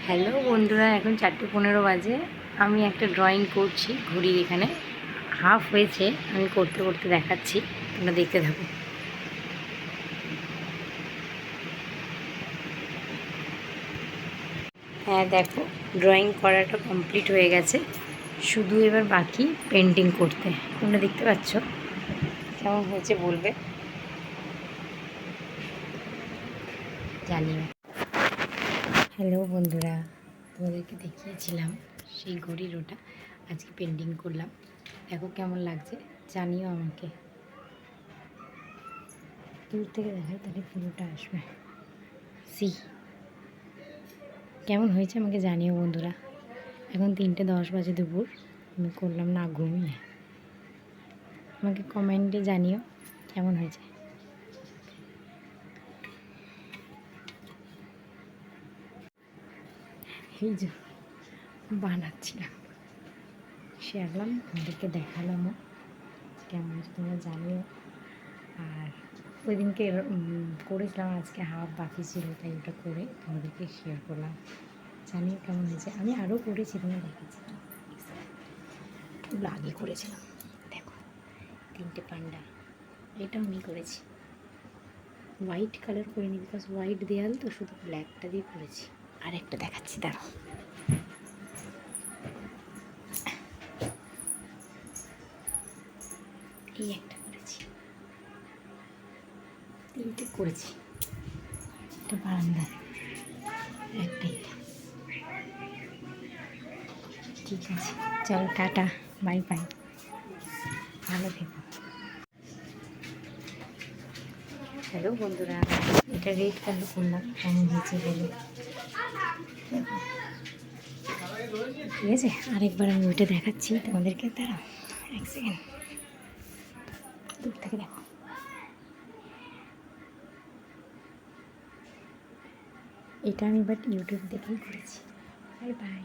Hello বন্ধুরা, এখন 4:15 বাজে। আমি একটা ড্রয়িং করছি ঘড়ির এখানে। হাফ হয়েছে, আমি করতে করতে দেখাচ্ছি, তোমরা দেখতে থাকো। হ্যাঁ দেখো, ড্রয়িং করাটা কমপ্লিট হয়ে গেছে, শুধু এবার বাকি পেন্টিং করতে। তোমরা দেখতে পাচ্ছ কেমন হয়েছে বলবে, জানিও। হ্যালো বন্ধুরা, তোমাদেরকে দেখিয়েছিলাম সেই ঘড়ির ওটা, আজকে পেন্টিং করলাম। দেখো কেমন লাগছে, জানিও আমাকে। দূর থেকে দেখাই তাহলে পুরোটা আসবে। সি কেমন হয়েছে আমাকে জানিও বন্ধুরা। এখন 3:10 বাজে দুপুর, আমি করলাম না ঘুমিয়ে। আমাকে কমেন্টে জানিও কেমন হয়েছে। এই যে বানাচ্ছিলাম, শেয়ারলাম, তোমাদেরকে দেখালামও কেমন হয়েছে, তোমরা জানিও। আর ওই দিনকে করেছিলাম, আজকে হাফ বাকি ছিল, তাই ওটা করে তোমাদেরকে শেয়ার করলাম। জানিও কেমন হয়েছে। আমি আরও করেছি, তোমরা দেখেছি, ওগুলো আগে করেছিলাম। দেখো 3টে পান্ডা, এটা আমি করেছি। হোয়াইট কালার করিনি, বিকজ হোয়াইট দেয়াল তো, শুধু ব্ল্যাকটা দিয়ে করেছি। আর একটা দেখাচ্ছি, দাঁড়াও। এই একটা করেছি, 3টে করেছি। একটা বারান্দা, একটা এটা। ঠিক আছে, চলো টাটা, বাই বাই, ভালো থেকো। হ্যালো বন্ধুরা, এটা রেড কালার করলাম, কেমন হয়েছে বলো। ঠিক আছে, আরেকবার আমি ওইটা দেখাচ্ছি তোমাদেরকে, দাঁড়াও 1 সেকেন্ড, দূর থেকে দেখো। এটা আমি ইউটিউব দেখেই করেছি। Bye bye.